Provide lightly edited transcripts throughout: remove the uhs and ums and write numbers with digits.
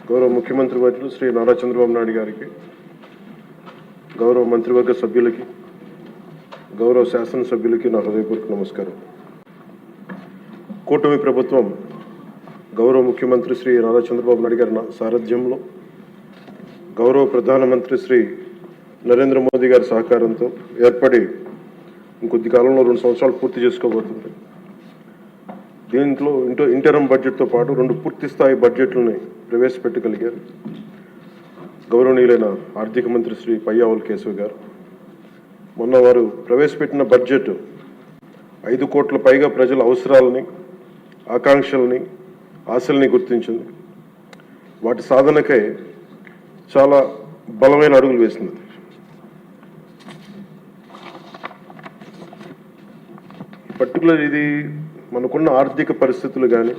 గౌరవ ముఖ్యమంత్రి వర్యులు శ్రీ నారా చంద్రబాబు నాయుడు గారికి, గౌరవ మంత్రివర్గ సభ్యులకి, గౌరవ శాసనసభ్యులకి నా హృదయపూర్వక నమస్కారం. కూటమి ప్రభుత్వం గౌరవ ముఖ్యమంత్రి శ్రీ నారా చంద్రబాబు నాయుడు గారి సారథ్యంలో, గౌరవ ప్రధానమంత్రి శ్రీ నరేంద్ర మోదీ గారి సహకారంతో ఏర్పడి ఇంకొద్ది కాలంలో 2 సంవత్సరాలు పూర్తి చేసుకోబోతుంది. దీంట్లో ఇంటరం బడ్జెట్తో పాటు 2 పూర్తి స్థాయి బడ్జెట్లని ప్రవేశపెట్టగలిగారు గౌరవనీయులైన ఆర్థిక మంత్రి శ్రీ పయ్యావుల కేశవ్ గారు. మొన్న వారు ప్రవేశపెట్టిన బడ్జెట్ 5 కోట్ల పైగా ప్రజల అవసరాలని, ఆకాంక్షల్ని, ఆశల్ని గుర్తించింది. వాటి సాధనకై చాలా బలమైన అడుగులు వేసింది. పర్టికులర్ ఇది మనకున్న ఆర్థిక పరిస్థితులు కానీ,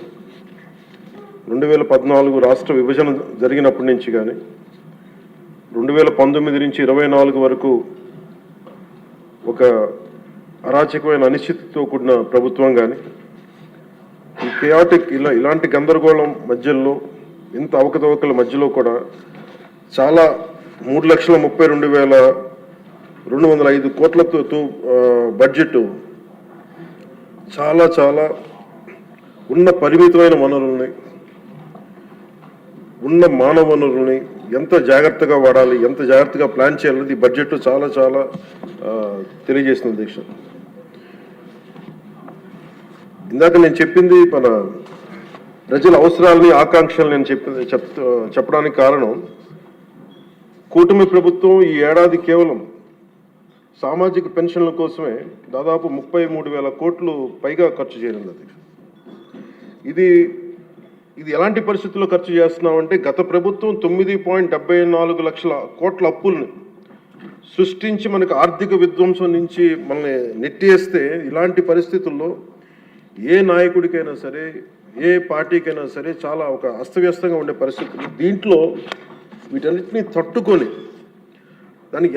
2014 రాష్ట్ర విభజన జరిగినప్పటి నుంచి కానీ, 2019 నుంచి 24 వరకు ఒక అరాచకమైన అనిశ్చితితో కూడిన ప్రభుత్వం కానీ, ఈ కేయాటిక్ ఇలాంటి గందరగోళం మధ్యలో, ఇంత అవకతవకల మధ్యలో కూడా చాలా 3,32,205 కోట్లతో బడ్జెట్ చాలా చాలా ఉన్న పరిమితమైన వనరుల్ని, ఉన్న మానవ వనరుల్ని ఎంత జాగ్రత్తగా వాడాలి, ఎంత జాగ్రత్తగా ప్లాన్ చేయాలనేది ఈ బడ్జెట్ చాలా చాలా తెలియజేసిన అధ్యక్ష. ఇందాక నేను చెప్పింది మన ప్రజల అవసరాలని, ఆకాంక్షలు నేను చెప్పడానికి కారణం, కూటమి ప్రభుత్వం ఈ ఏడాది కేవలం సామాజిక పెన్షన్ల కోసమే దాదాపు 33,000 కోట్లు పైగా ఖర్చు చేయనుంది. ఇది ఎలాంటి పరిస్థితుల్లో ఖర్చు చేస్తున్నామంటే, గత ప్రభుత్వం 9.74 లక్షల కోట్ల అప్పుల్ని సృష్టించి మనకు ఆర్థిక విధ్వంసం నుంచి మనల్ని నెట్టేస్తే, ఇలాంటి పరిస్థితుల్లో ఏ నాయకుడికైనా సరే, ఏ పార్టీకైనా సరే చాలా ఒక అస్తవ్యస్తంగా ఉండే పరిస్థితులు. దీంట్లో వీటన్నిటిని తట్టుకొని దానికి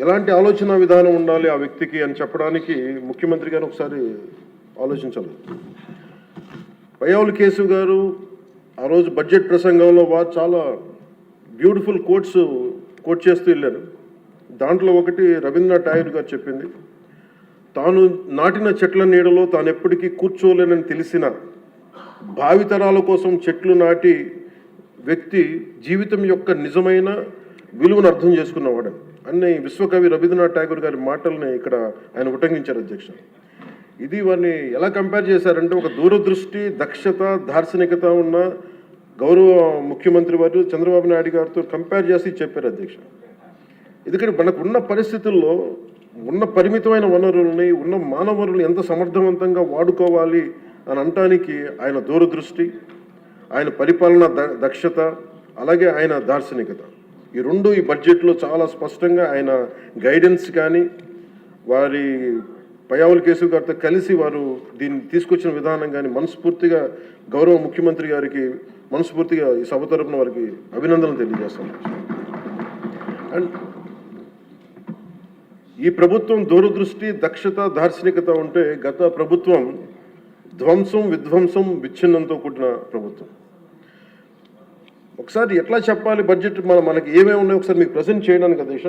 ఎలాంటి ఆలోచన విధానం ఉండాలి ఆ వ్యక్తికి అని చెప్పడానికి ముఖ్యమంత్రి గారు ఒకసారి ఆలోచించాలి. పయ్యావుల కేశవ్ గారు ఆ రోజు బడ్జెట్ ప్రసంగంలో వారు చాలా బ్యూటిఫుల్ కోట్ చేస్తూ వెళ్ళారు. దాంట్లో ఒకటి రవీంద్రనాథ్ ఠాగూర్ గారు చెప్పింది, తాను నాటిన చెట్ల నీడలో తాను ఎప్పటికీ కూర్చోలేనని తెలిసిన భావితరాల కోసం చెట్లు నాటి వ్యక్తి జీవితం యొక్క నిజమైన విలువను అర్థం చేసుకున్నవాడు అన్ని విశ్వకవి రవీంద్రనాథ్ ఠాగూర్ గారి మాటల్ని ఇక్కడ ఆయన ఉటంకించారు అధ్యక్ష. ఇది వారిని ఎలా కంపేర్ చేశారంటే, ఒక దూరదృష్టి, దక్షత, దార్శనికత ఉన్న గౌరవ ముఖ్యమంత్రి వారు చంద్రబాబు నాయుడు గారితో కంపేర్ చేసి చెప్పారు అధ్యక్ష. ఎందుకంటే మనకు ఉన్న పరిస్థితుల్లో ఉన్న పరిమితమైన వనరుల్ని, ఉన్న మానవ వనరుల్ని ఎంత సమర్థవంతంగా వాడుకోవాలి అని అనటానికి ఆయన దూరదృష్టి, ఆయన పరిపాలన దక్షత, అలాగే ఆయన దార్శనికత, ఈ 2 ఈ బడ్జెట్లో చాలా స్పష్టంగా ఆయన గైడెన్స్ కానీ, వారి పయ్యావుల కేశవ్ గారితో కలిసి వారు దీన్ని తీసుకొచ్చిన విధానం కానీ మనస్ఫూర్తిగా గౌరవ ముఖ్యమంత్రి గారికి మనస్ఫూర్తిగా ఈ సభ తరపున వారికి అభినందనలు తెలియజేస్తాను. అండ్ ఈ ప్రభుత్వం దూరదృష్టి, దక్షత, దార్శనికత ఉంటే, గత ప్రభుత్వం ధ్వంసం, విధ్వంసం, విచ్ఛిన్నంతో కూడిన ప్రభుత్వం. ఒకసారి ఎట్లా చెప్పాలి బడ్జెట్ మనకి ఏమేమి ఉన్నాయో ఒకసారి మీకు ప్రజెంట్ చేయడానికి అధ్యక్ష.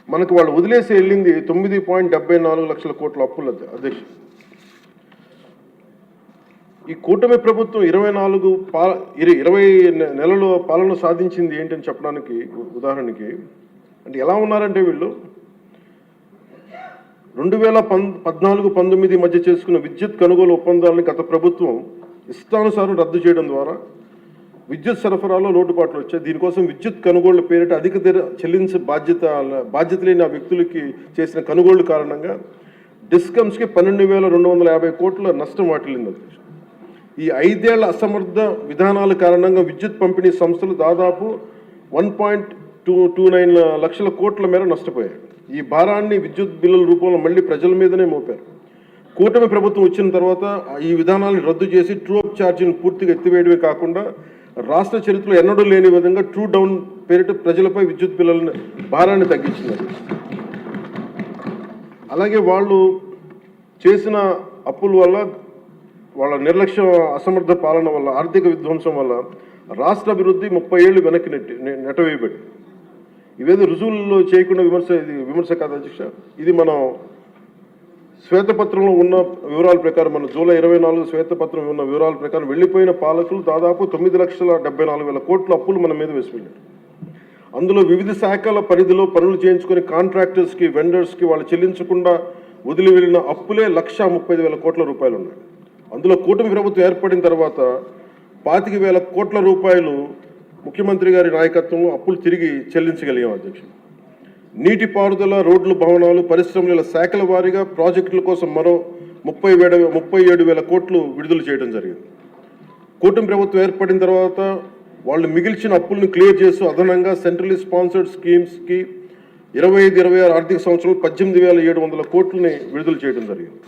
మనకు వాళ్ళు వదిలేసి వెళ్ళింది 9.74 లక్షల కోట్ల అప్పులు అధ్యక్ష. ఈ కూటమి ప్రభుత్వం 20 నెలల పాలన సాధించింది ఏంటని చెప్పడానికి ఉదాహరణకి, అంటే ఎలా ఉన్నారంటే, వీళ్ళు 2014-19 మధ్య చేసుకున్న విద్యుత్ కొనుగోలు ఒప్పందాలను గత ప్రభుత్వం ఇష్టానుసారం రద్దు చేయడం ద్వారా విద్యుత్ సరఫరాలో లోటుపాట్లు వచ్చాయి. దీనికోసం విద్యుత్ కొనుగోళ్ల పేరిట అధిక ధర చెల్లించే బాధ్యత లేని ఆ వ్యక్తులకి చేసిన కొనుగోళ్ల కారణంగా డిస్కమ్స్కి 12,250 కోట్ల నష్టం వాటిల్లింది. ఈ 5 ఏళ్ల అసమర్థ విధానాల కారణంగా విద్యుత్ పంపిణీ సంస్థలు దాదాపు 1.29 లక్షల కోట్ల మేర నష్టపోయాయి. ఈ భారాన్ని విద్యుత్ బిల్లుల రూపంలో మళ్ళీ ప్రజల మీదనే మోపారు. కూటమి ప్రభుత్వం వచ్చిన తర్వాత ఈ విధానాలను రద్దు చేసి ట్రూ అప్ ఛార్జీని పూర్తిగా ఎత్తివేయడమే కాకుండా, రాష్ట్ర చరిత్రలో ఎన్నడూ లేని విధంగా ట్రూ డౌన్ పేరిట ప్రజలపై విద్యుత్ బిల్లుల భారాన్ని తగ్గించినారు. అలాగే వాళ్ళు చేసిన అప్పుల వల్ల, వాళ్ళ నిర్లక్ష్య అసమర్థ పాలన వల్ల, ఆర్థిక విధ్వంసం వల్ల రాష్ట్ర అభివృద్ధి 30 ఏళ్ళు వెనక్కి నెట్టవేయబడి. ఇవేదో రుజువుల్లో చేయకుండా విమర్శ కాదు అధ్యక్ష. ఇది మనం శ్వేతపత్రంలో ఉన్న వివరాల ప్రకారం, మన జూలై 24 శ్వేతపత్రం ఉన్న వివరాల ప్రకారం వెళ్ళిపోయిన పాలకులు దాదాపు 9,74,000 కోట్ల అప్పులు మన మీద వేసి వెళ్ళారు. అందులో వివిధ శాఖల పరిధిలో పనులు చేయించుకుని కాంట్రాక్టర్స్కి, వెండర్స్కి వాళ్ళు చెల్లించకుండా వదిలి వెళ్ళిన అప్పులే 1,35,000 కోట్ల రూపాయలు ఉన్నాయి. అందులో కూటమి ప్రభుత్వం ఏర్పడిన తర్వాత 25,000 కోట్ల రూపాయలు ముఖ్యమంత్రి గారి నాయకత్వంలో అప్పులు తిరిగి చెల్లించగలిగాం అధ్యక్షుడు. నీటిపారుదల, రోడ్లు, భవనాలు, పరిశ్రమల శాఖల వారీగా ప్రాజెక్టుల కోసం మరో 37,000 కోట్లు విడుదల చేయడం జరిగింది. కూటమి ప్రభుత్వం ఏర్పడిన తర్వాత వాళ్ళు మిగిల్చిన అప్పులను క్లియర్ చేస్తూ అదనంగా సెంట్రల్లీ స్పాన్సర్డ్ స్కీమ్స్కి 25-26 ఆర్థిక సంవత్సరంలో 18,700 కోట్లని విడుదల చేయడం జరిగింది.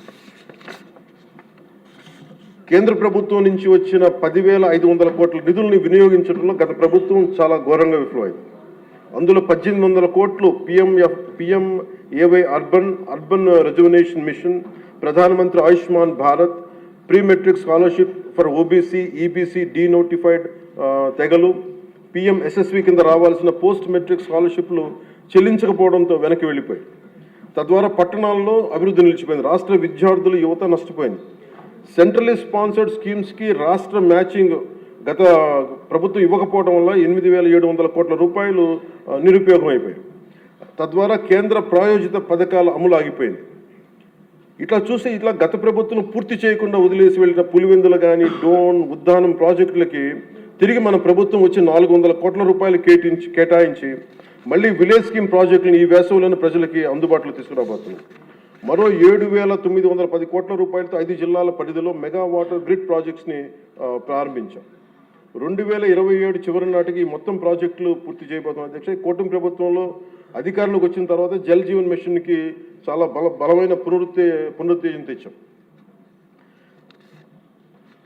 కేంద్ర ప్రభుత్వం నుంచి వచ్చిన 10,500 కోట్ల నిధుల్ని వినియోగించడంలో గత ప్రభుత్వం చాలా ఘోరంగా విఫలమైంది. అందులో 1,800 కోట్లు PMAY అర్బన్ రెజ్యువనేషన్ మిషన్, ప్రధానమంత్రి Ayushman Bharat, pre matric scholarship for OBC, EBC, denotified తెగలు, PMSSV కింద రావాల్సిన పోస్ట్ మెట్రిక్ స్కాలర్షిప్లు చెల్లించకపోవడంతో వెనక్కి వెళ్ళిపోయి, తద్వారా పట్టణాల్లో అభివృద్ధి నిలిచిపోయింది. రాష్ట్ర విద్యార్థులు, యువత నష్టపోయింది. సెంట్రల్లీ స్పాన్సర్డ్ స్కీమ్స్కి రాష్ట్ర మ్యాచింగ్ గత ప్రభుత్వం ఇవ్వకపోవడం వల్ల 8,700 కోట్ల రూపాయలు నిరుపయోగం అయిపోయాయి. తద్వారా కేంద్ర ప్రాయోజిత పథకాల అమలు ఆగిపోయింది. ఇట్లా గత ప్రభుత్వం పూర్తి చేయకుండా వదిలేసి వెళ్ళిన పులివెందులు కానీ, డోన్, ఉద్దానం ప్రాజెక్టులకి తిరిగి మన ప్రభుత్వం వచ్చి 400 కోట్ల రూపాయలు కేటాయించి మళ్ళీ విలేజ్ స్కీమ్ ప్రాజెక్టులను ఈ వేసవిలోని ప్రజలకి అందుబాటులో తీసుకురాబోతున్నాం. మరో 7,910 కోట్ల రూపాయలతో 5 జిల్లాల పరిధిలో మెగా వాటర్ గ్రిడ్ ప్రాజెక్ట్స్ని ప్రారంభించాం. 2027 చివరి నాటికి మొత్తం ప్రాజెక్టులు పూర్తి చేయబోతున్నాం అధ్యక్ష. కూటమి ప్రభుత్వంలో అధికారంలోకి వచ్చిన తర్వాత జల్ జీవన్ మిషన్కి చాలా బలమైన పునరుత్తేజం తెచ్చాం.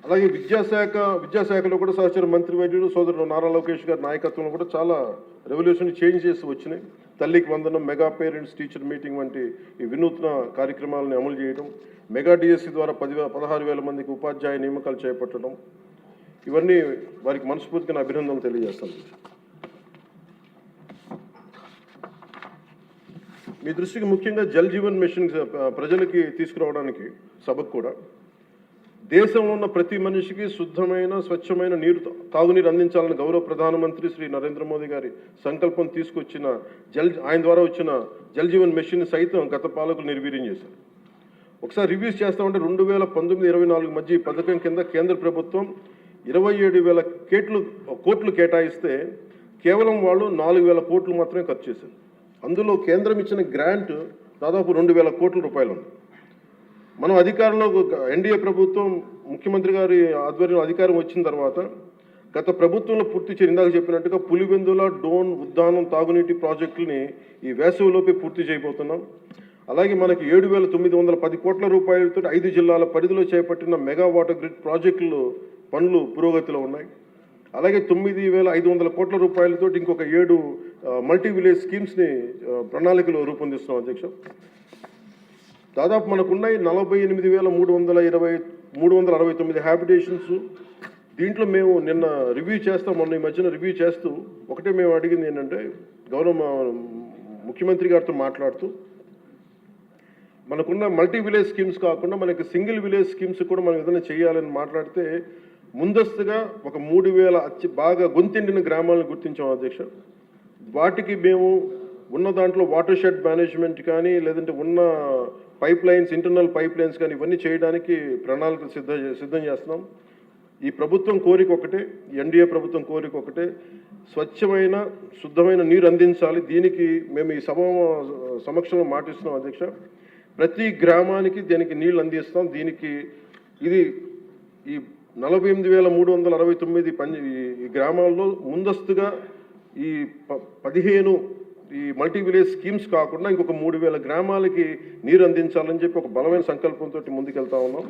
అలాగే విద్యాశాఖలో కూడా సహచర మంత్రి వైద్యుడు సోదరుడు నారా లోకేష్ గారి నాయకత్వంలో కూడా చాలా రెవల్యూషన్ చేంజ్ చేసి వచ్చినాయి. తల్లికి వందనం, మెగా పేరెంట్స్ టీచర్ మీటింగ్ వంటి ఈ వినూత్న కార్యక్రమాలను అమలు చేయడం, మెగా డిఎస్సి ద్వారా 16,000 మందికి ఉపాధ్యాయ నియామకాలు చేపట్టడం, ఇవన్నీ వారికి మనస్ఫూర్తిగా అభినందనలు తెలియజేస్తాను. మీ దృష్టికి ముఖ్యంగా జల్ జీవన్ మిషన్ ప్రజలకి తీసుకురావడానికి సభకు కూడా దేశంలో ఉన్న ప్రతి మనిషికి శుద్ధమైన, స్వచ్ఛమైన తాగునీరు అందించాలని గౌరవ ప్రధానమంత్రి శ్రీ నరేంద్ర మోదీ గారి సంకల్పం తీసుకొచ్చిన ఆయన ద్వారా వచ్చిన జల్ జీవన్ మిషన్ సైతం గత పాలకులు నిర్వీర్యం చేశారు. ఒకసారి రివ్యూస్ చేస్తామంటే 2019-24 మధ్య ఈ పథకం కింద కేంద్ర ప్రభుత్వం 27,000 కోట్లు కేటాయిస్తే కేవలం వాళ్ళు 4,000 కోట్లు మాత్రమే ఖర్చు చేశారు. అందులో కేంద్రం ఇచ్చిన గ్రాంట్ దాదాపు 2,000 కోట్ల రూపాయలు ఉంది. మనం అధికారంలో ఎన్డీఏ ప్రభుత్వం ముఖ్యమంత్రి గారి ఆధ్వర్యంలో అధికారం వచ్చిన తర్వాత గత ప్రభుత్వంలో పూర్తి చేసి ఇందాక చెప్పినట్టుగా పులివెందుల, డోన్, ఉద్దానం తాగునీటి ప్రాజెక్టులని ఈ వేసవిలోపే పూర్తి చేయబోతున్నాం. అలాగే మనకి 7,910 కోట్ల రూపాయలతో 5 జిల్లాల పరిధిలో చేపట్టిన మెగా వాటర్ గ్రిడ్ ప్రాజెక్టులు పనులు పురోగతిలో ఉన్నాయి. అలాగే 9,500 కోట్ల రూపాయలతో ఇంకొక 7 మల్టీ విలేజ్ స్కీమ్స్ని ప్రణాళికలు రూపొందిస్తున్నాం అధ్యక్ష. దాదాపు మనకున్నాయి 48,369 హ్యాబిటేషన్స్. దీంట్లో మేము నిన్న మొన్న ఈ మధ్యన రివ్యూ చేస్తూ ఒకటే మేము అడిగింది ఏంటంటే, గౌరవ ముఖ్యమంత్రి గారితో మాట్లాడుతూ మనకున్న మల్టీ విలేజ్ స్కీమ్స్ కాకుండా మనకి సింగిల్ విలేజ్ స్కీమ్స్ కూడా మనం ఏదైనా చేయాలని మాట్లాడితే ముందస్తుగా ఒక 3,000 బాగా గొంతెండిన గ్రామాలను గుర్తించాం అధ్యక్ష. వాటికి మేము ఉన్న దాంట్లో వాటర్ షెడ్ మేనేజ్మెంట్ కానీ, లేదంటే ఉన్న pipe lines, internal pipe lines కానీ ఇవన్నీ చేయడానికి ప్రణాళికలు సిద్ధం చేస్తున్నాం. ఈ ప్రభుత్వం కోరిక ఒకటే, ఎన్డీఏ ప్రభుత్వం కోరిక ఒకటే, స్వచ్ఛమైన, శుద్ధమైన నీరు అందించాలి. దీనికి మేము ఈ సమక్షంలో మాటిస్తున్నాం అధ్యక్ష. ప్రతి గ్రామానికి దీనికి నీళ్లు అందిస్తాం. దీనికి ఇది ఈ 48,369 ఈ గ్రామాల్లో ముందస్తుగా ఈ 15 ఈ మల్టీ విలేజ్ స్కీమ్స్ కాకుండా ఇంకొక 3,000 గ్రామాలకి నీరు అందించాలని చెప్పి ఒక బలమైన సంకల్పంతో ముందుకెళ్తా ఉన్నాం.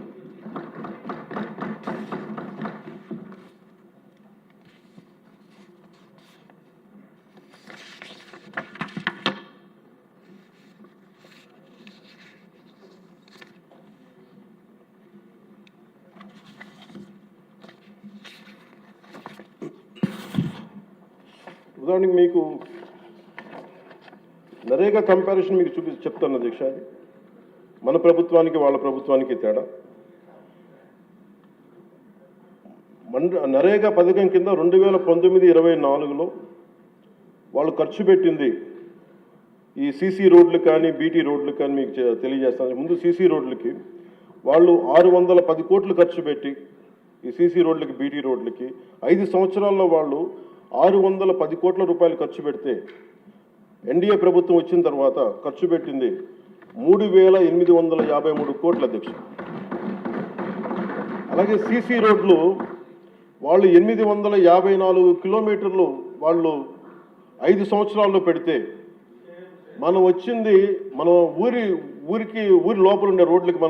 ఉదాహరణకి మీకు నరేగా కంపారిజన్ మీకు చెప్తాను అధ్యక్ష. అది మన ప్రభుత్వానికి వాళ్ళ ప్రభుత్వానికి తేడా. నరేగా పథకం కింద 2019-24లో వాళ్ళు ఖర్చు పెట్టింది ఈ సీసీ రోడ్లు కానీ బీటీ రోడ్లు కానీ మీకు తెలియజేస్తాను. ముందు సీసీ రోడ్లకి వాళ్ళు 610 కోట్లు ఖర్చు పెట్టి ఈ సీసీ రోడ్లకి బీటీ రోడ్లకి 5 సంవత్సరాల్లో వాళ్ళు 610 కోట్ల రూపాయలు ఖర్చు పెడితే ఎన్డీఏ ప్రభుత్వం వచ్చిన తర్వాత ఖర్చు పెట్టింది 3,853 కోట్ల అధ్యక్ష. అలాగే సీసీ రోడ్లు వాళ్ళు 854 కిలోమీటర్లు వాళ్ళు 5 సంవత్సరాల్లో పెడితే మనం వచ్చింది మనం ఊరి లోపల ఉండే రోడ్లకి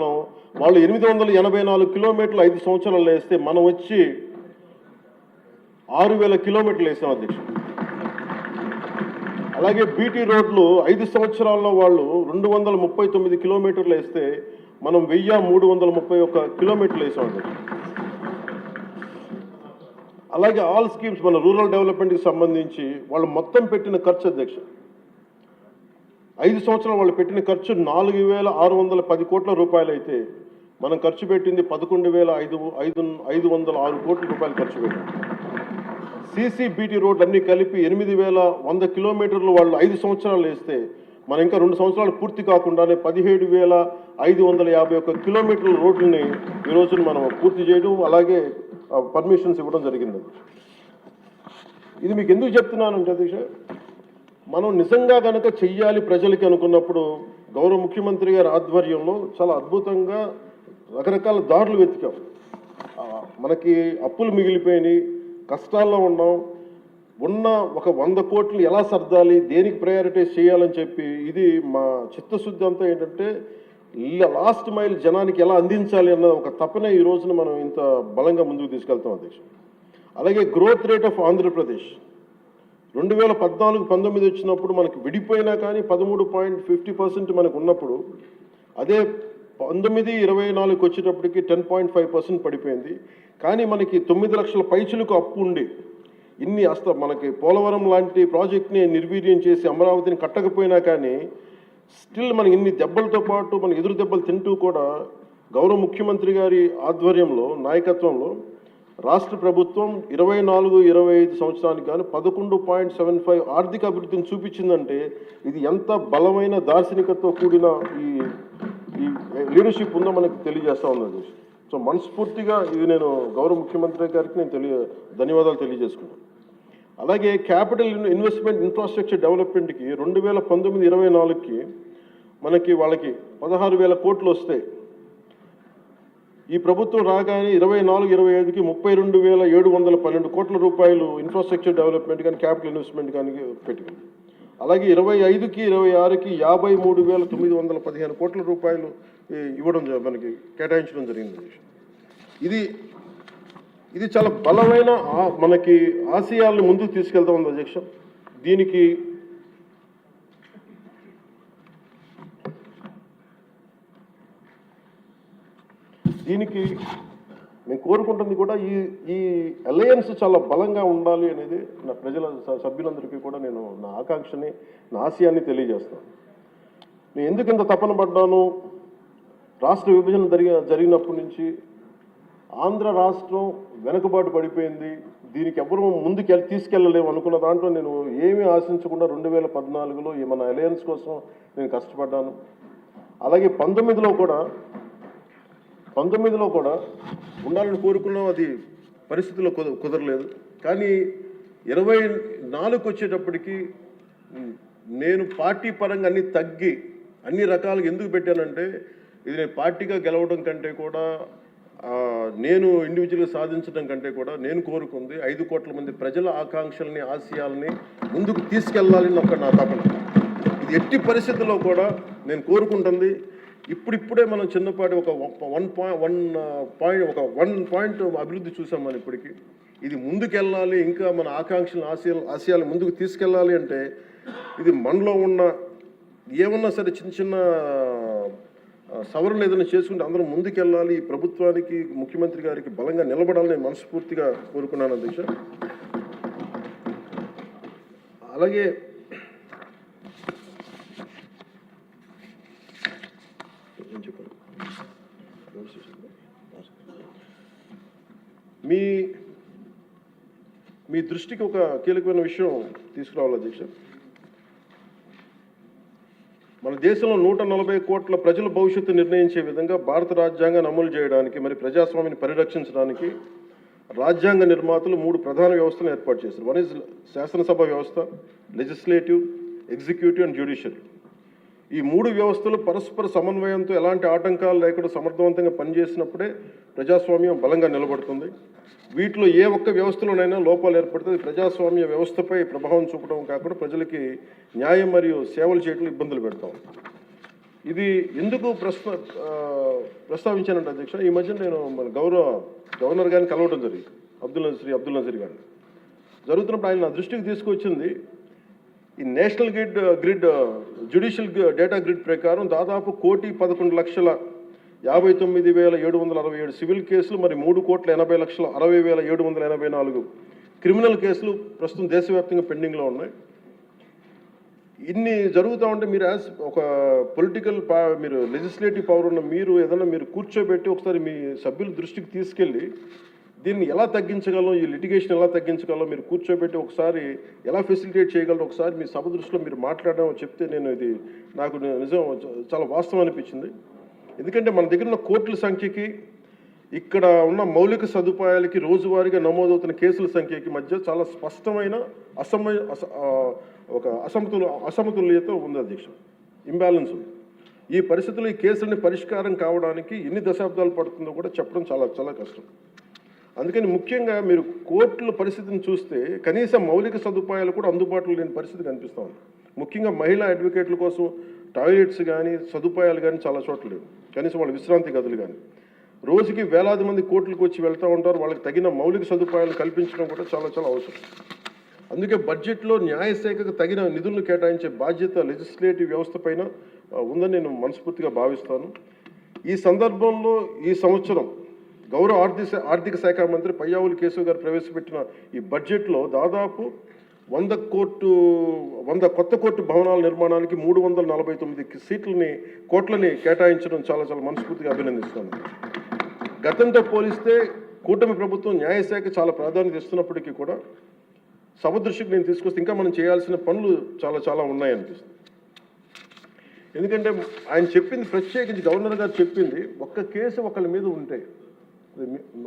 వాళ్ళు 884 కిలోమీటర్లు 5 సంవత్సరాల్లో వేస్తే మనం వచ్చి 6,000 కిలోమీటర్లు వేసాం అధ్యక్ష. అలాగే బీటీ రోడ్లు 5 సంవత్సరాల్లో వాళ్ళు 239 కిలోమీటర్లు వేస్తే మనం 1,331 కిలోమీటర్లు వేసాం అధ్యక్ష. అలాగే ఆల్ స్కీమ్స్ మన రూరల్ డెవలప్మెంట్కి సంబంధించి వాళ్ళు మొత్తం పెట్టిన ఖర్చు అధ్యక్ష 5 సంవత్సరాలు వాళ్ళు పెట్టిన ఖర్చు 4,610 కోట్ల రూపాయలు అయితే మనం ఖర్చు పెట్టింది 11,506 కోట్ల రూపాయలు ఖర్చు పెట్టాం. సీసీ బీటీ రోడ్లు అన్నీ కలిపి 8,100 కిలోమీటర్లు వాళ్ళు 5 సంవత్సరాలు వేస్తే మనం ఇంకా 2 సంవత్సరాలు పూర్తి కాకుండానే 17,551 కిలోమీటర్ల రోడ్లని ఈ రోజున మనం పూర్తి చేయడం అలాగే పర్మిషన్స్ ఇవ్వడం జరిగింది. ఇది మీకు ఎందుకు చెప్తున్నానంటే అధ్యక్ష, మనం నిజంగా కనుక చెయ్యాలి ప్రజలకి అనుకున్నప్పుడు గౌరవ ముఖ్యమంత్రి గారి ఆధ్వర్యంలో చాలా అద్భుతంగా రకరకాల దారులు వెతికాం. మనకి అప్పులు మిగిలిపోయినాయి, కష్టాల్లో ఉన్నాం, ఉన్న ఒక 100 కోట్లు ఎలా సర్దాలి, దేనికి ప్రయారిటైజ్ చేయాలని చెప్పి ఇది మా చిత్తశుద్ధి అంతా ఏంటంటే లాస్ట్ మైల్ జనానికి ఎలా అందించాలి అన్న ఒక తపన ఈ రోజున మనం ఇంత బలంగా ముందుకు తీసుకెళ్తాం అధ్యక్ష. అలాగే గ్రోత్ రేట్ ఆఫ్ ఆంధ్రప్రదేశ్ 2014-19 వచ్చినప్పుడు మనకి విడిపోయినా కానీ 13.50% మనకు ఉన్నప్పుడు అదే 19-24 వచ్చేటప్పటికి 10.5% పడిపోయింది. కానీ మనకి 9 లక్షల పైచులకు అప్పు ఉండి మనకి పోలవరం లాంటి ప్రాజెక్ట్ని నిర్వీర్యం చేసి అమరావతిని కట్టకపోయినా కానీ స్టిల్ మనకి ఇన్ని దెబ్బలతో పాటు మన ఎదురు దెబ్బలు తింటూ కూడా గౌరవ ముఖ్యమంత్రి గారి ఆధ్వర్యంలో నాయకత్వంలో రాష్ట్ర ప్రభుత్వం 24-25 సంవత్సరానికి కానీ 11.75 ఆర్థిక అభివృద్ధిని చూపించిందంటే ఇది ఎంత బలమైన దార్శనికతతో కూడిన ఈ లీడర్షిప్ ఉందో మనకి తెలియజేస్తూ ఉన్నది. సో మనస్ఫూర్తిగా ఇది నేను గౌరవ ముఖ్యమంత్రి గారికి నేను ధన్యవాదాలు తెలియజేసుకున్నాను. అలాగే క్యాపిటల్ ఇన్వెస్ట్మెంట్ ఇన్ఫ్రాస్ట్రక్చర్ డెవలప్మెంట్కి 2019-24కి మనకి వాళ్ళకి 16,000 కోట్లు వస్తాయి. ఈ ప్రభుత్వం రాగానే 24-25కి 32,712 కోట్ల రూపాయలు ఇన్ఫ్రాస్ట్రక్చర్ డెవలప్మెంట్ కానీ క్యాపిటల్ ఇన్వెస్ట్మెంట్ కానీ పెట్టింది. అలాగే 25-26కి 53,915 కోట్ల రూపాయలు ఇవ్వడం మనకి కేటాయించడం జరిగింది. ఇది చాలా బలమైన మనకి ఆశయాలను ముందుకు తీసుకెళ్తా ఉంది అధ్యక్ష. దీనికి మేము కోరుకుంటుంది కూడా ఈ అలయన్స్ చాలా బలంగా ఉండాలి అనేది నా ప్రజల సభ్యులందరికీ కూడా నేను నా ఆకాంక్షని నా ఆశయాన్ని తెలియజేస్తాను. నేను ఎందుకు ఇంత తపన పడ్డాను, రాష్ట్ర విభజన జరిగినప్పటి నుంచి ఆంధ్ర రాష్ట్రం వెనుకబాటు పడిపోయింది, దీనికి ఎవరు ముందుకు తీసుకెళ్ళలేము అనుకున్న దాంట్లో నేను ఏమీ ఆశించకుండా 2014లో మన అలయన్స్ కోసం నేను కష్టపడ్డాను. అలాగే 19లో కూడా ఉండాలని కోరుకున్నాం, అది పరిస్థితుల్లో కుదరలేదు. కానీ 24 వచ్చేటప్పటికి నేను పార్టీ పరంగా అన్ని తగ్గి అన్ని రకాలుగా ఎందుకు పెట్టానంటే ఇది నేను పార్టీగా గెలవడం కంటే కూడా నేను ఇండివిజువల్గా సాధించడం కంటే కూడా నేను కోరుకుంది 5 కోట్ల మంది ప్రజల ఆకాంక్షల్ని ఆశయాల్ని ముందుకు తీసుకెళ్లాలని నా తపన. ఇది ఎట్టి పరిస్థితుల్లో కూడా నేను కోరుకుంటుంది. ఇప్పుడిప్పుడే మనం చిన్నపాటి ఒక 1 పాయింట్ అభివృద్ధి చూసాం మనం ఇప్పటికీ. ఇది ముందుకెళ్ళాలి, ఇంకా మన ఆకాంక్షలను ఆశయాలు ముందుకు తీసుకెళ్ళాలి అంటే ఇది మనలో ఉన్న ఏమన్నా సరే చిన్న సవరణ ఏదైనా చేసుకుంటే అందరం ముందుకెళ్ళాలి. ఈ ప్రభుత్వానికి ముఖ్యమంత్రి గారికి బలంగా నిలబడాలని మనస్ఫూర్తిగా కోరుకున్నాను అధ్యక్ష. అలాగే ఏం చెప్పారు మీ దృష్టికి ఒక కీలకమైన విషయం తీసుకురావాలి అధ్యక్ష. మన దేశంలో 140 కోట్ల ప్రజల భవిష్యత్తు నిర్ణయించే విధంగా భారత రాజ్యాంగాన్ని అమలు చేయడానికి మరి ప్రజాస్వామ్యాన్ని పరిరక్షించడానికి రాజ్యాంగ నిర్మాతలు 3 ప్రధాన వ్యవస్థలను ఏర్పాటు చేశారు. వన్ ఇస్ శాసనసభ వ్యవస్థ, లెజిస్లేటివ్, ఎగ్జిక్యూటివ్ అండ్ జ్యుడిషియల్. ఈ 3 వ్యవస్థలు పరస్పర సమన్వయంతో ఎలాంటి ఆటంకాలు లేకుండా సమర్థవంతంగా పనిచేసినప్పుడే ప్రజాస్వామ్యం బలంగా నిలబడుతుంది. వీటిలో ఏ ఒక్క వ్యవస్థలోనైనా లోపాలు ఏర్పడితే ప్రజాస్వామ్య వ్యవస్థపై ప్రభావం చూపడం కాకుండా ప్రజలకి న్యాయం మరియు సేవలు చేయడంలో ఇబ్బందులు పెడతాం. ఇది ఎందుకు ప్రస్తావించానంటే అధ్యక్ష, ఈ మధ్య నేను మన గవర్నర్ గారిని కలవడం జరిగింది, అబ్దుల్ నజీర్ గారిని. జరుగుతున్నప్పుడు ఆయన నా దృష్టికి తీసుకొచ్చింది, ఈ national grid judicial data grid ప్రకారం దాదాపు 1,11,59,767 సివిల్ కేసులు, మరి 3,80,60,784 క్రిమినల్ కేసులు ప్రస్తుతం దేశవ్యాప్తంగా పెండింగ్లో ఉన్నాయి. ఇన్ని జరుగుతూ ఉంటే మీరు యాజ్ ఒక మీరు లెజిస్లేటివ్ పవర్ ఉన్న మీరు కూర్చోబెట్టి ఒకసారి మీ సభ్యుల దృష్టికి తీసుకెళ్ళి దీన్ని ఎలా తగ్గించగలం, ఈ లిటిగేషన్ ఎలా తగ్గించగలం మీరు కూర్చోబెట్టి ఒకసారి ఎలా ఫెసిలిటేట్ చేయగలరు ఒకసారి మీ సభ దృష్టిలో మీరు మాట్లాడడం చెప్తే నాకు నిజం చాలా వాస్తవం అనిపించింది. ఎందుకంటే మన దగ్గర ఉన్న కోర్టుల సంఖ్యకి ఇక్కడ ఉన్న మౌలిక సదుపాయాలకి రోజువారీగా నమోదవుతున్న కేసుల సంఖ్యకి మధ్య చాలా స్పష్టమైన అసమతుల్యత ఉంది అధ్యక్ష, ఇంబ్యాలెన్స్ ఉంది. ఈ పరిస్థితుల్లో ఈ కేసులని పరిష్కారం కావడానికి ఎన్ని దశాబ్దాలు పడుతుందో కూడా చెప్పడం చాలా చాలా కష్టం. అందుకని ముఖ్యంగా మీరు కోర్టుల పరిస్థితిని చూస్తే కనీసం మౌలిక సదుపాయాలు కూడా అందుబాటులో లేని పరిస్థితి కనిపిస్తూ ఉంది. ముఖ్యంగా మహిళా అడ్వకేట్ల కోసం టాయిలెట్స్ కానీ సదుపాయాలు కానీ చాలా చోట్ల లేవు, కనీసం వాళ్ళ విశ్రాంతి గదులు కానీ. రోజుకి వేలాది మంది కోర్టులకు వచ్చి వెళ్తూ ఉంటారు, వాళ్ళకి తగిన మౌలిక సదుపాయాలు కల్పించడం కూడా చాలా చాలా అవసరం. అందుకే బడ్జెట్లో న్యాయశాఖకు తగిన నిధులను కేటాయించే బాధ్యత లెజిస్లేటివ్ వ్యవస్థ పైన ఉందని నేను మనస్ఫూర్తిగా భావిస్తాను. ఈ సందర్భంలో ఈ సంవత్సరం గౌరవ ఆర్థిక శాఖ మంత్రి పయ్యావుల కేశవ్ గారు ప్రవేశపెట్టిన ఈ బడ్జెట్లో దాదాపు 100 కొత్త కోర్టు భవనాల నిర్మాణానికి 349 కోట్లని కేటాయించడం చాలా చాలా మనస్ఫూర్తిగా అభినందిస్తాను. గతంతో పోలిస్తే కూటమి ప్రభుత్వం న్యాయశాఖ చాలా ప్రాధాన్యత ఇస్తున్నప్పటికీ కూడా సభ దృష్టికి నేను తీసుకొస్తే ఇంకా మనం చేయాల్సిన పనులు చాలా చాలా ఉన్నాయనిపిస్తుంది. ఎందుకంటే ఆయన చెప్పింది, ప్రత్యేకించి గవర్నర్ గారు చెప్పింది, ఒక్క కేసు ఒకళ్ళ మీద ఉంటే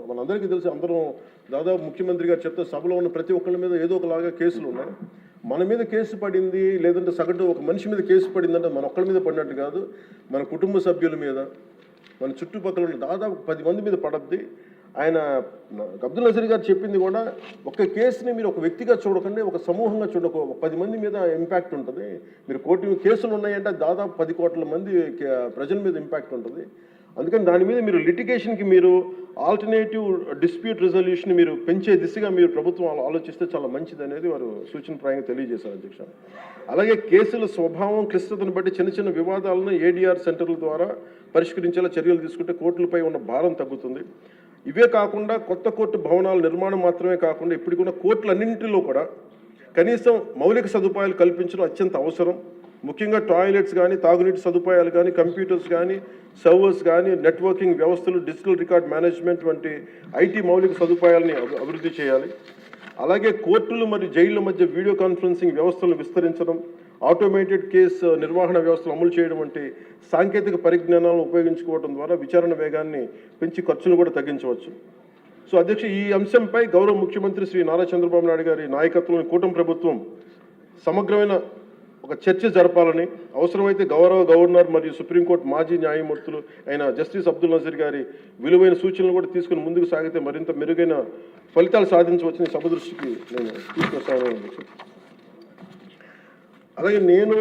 మనందరికీ తెలుసు, అందరం దాదాపు ముఖ్యమంత్రి గారు చెప్తే సభలో ఉన్న ప్రతి ఒక్కళ్ళ మీద ఏదో ఒకలాగా కేసులు ఉన్నాయి. మన మీద కేసు పడింది లేదంటే సగటు ఒక మనిషి మీద కేసు పడిందంటే మన ఒక్కళ్ళ మీద పడినట్టు కాదు, మన కుటుంబ సభ్యుల మీద, మన చుట్టుపక్కల దాదాపు 10 మంది మీద పడద్ది. ఆయన అబ్దుల్ నజీర్ గారు చెప్పింది కూడా, ఒక కేసుని మీరు ఒక వ్యక్తిగా చూడకండి, ఒక సమూహంగా చూడక 10 మంది మీద ఇంపాక్ట్ ఉంటుంది. మీరు కోర్టు కేసులు ఉన్నాయంటే దాదాపు 10 కోట్ల మంది ప్రజల మీద ఇంపాక్ట్ ఉంటుంది. అందుకని దాని మీద మీరు లిటిగేషన్కి మీరు ఆల్టర్నేటివ్ డిస్ప్యూట్ రిజల్యూషన్ మీరు పెంచే దిశగా మీరు ప్రభుత్వం ఆలోచిస్తే చాలా మంచిది అనేది వారు సూచనప్రాయంగా తెలియజేశారు అధ్యక్ష. అలాగే కేసుల స్వభావం క్లిష్టతను బట్టి చిన్న చిన్న వివాదాలను ఏడీఆర్ సెంటర్ల ద్వారా పరిష్కరించేలా చర్యలు తీసుకుంటే కోర్టులపై ఉన్న భారం తగ్గుతుంది. ఇవే కాకుండా కొత్త కోర్టు భవనాల నిర్మాణం మాత్రమే కాకుండా ఇప్పటికున్న కోర్టులన్నింటిలో కూడా కనీసం మౌలిక సదుపాయాలు కల్పించడం అత్యంత అవసరం. ముఖ్యంగా టాయిలెట్స్ కానీ, తాగునీటి సదుపాయాలు కానీ, కంప్యూటర్స్ కానీ, సర్వర్స్ కానీ, నెట్వర్కింగ్ వ్యవస్థలు, డిజిటల్ రికార్డ్ మేనేజ్మెంట్ వంటి ఐటీ మౌలిక సదుపాయాలని అభివృద్ధి చేయాలి. అలాగే కోర్టులు మరియు జైళ్ల మధ్య వీడియో కాన్ఫరెన్సింగ్ వ్యవస్థలను విస్తరించడం, ఆటోమేటెడ్ కేసు నిర్వహణ వ్యవస్థలు అమలు చేయడం వంటి సాంకేతిక పరిజ్ఞానాలను ఉపయోగించుకోవడం ద్వారా విచారణ వేగాన్ని పెంచి ఖర్చును కూడా తగ్గించవచ్చు. సో అధ్యక్ష, ఈ అంశంపై గౌరవ ముఖ్యమంత్రి శ్రీ నారా చంద్రబాబు నాయుడు గారి నాయకత్వంలోని కూటమి ప్రభుత్వం సమగ్రమైన ఒక చర్చ జరపాలని, అవసరమైతే గౌరవ గవర్నర్ మరియు సుప్రీంకోర్టు మాజీ న్యాయమూర్తులు అయిన జస్టిస్ అబ్దుల్ నజీర్ గారి విలువైన సూచనలు కూడా తీసుకుని ముందుకు సాగితే మరింత మెరుగైన ఫలితాలు సాధించవచ్చని సభ దృష్టికి నేను తీసుకొస్తాను. అలాగే నేను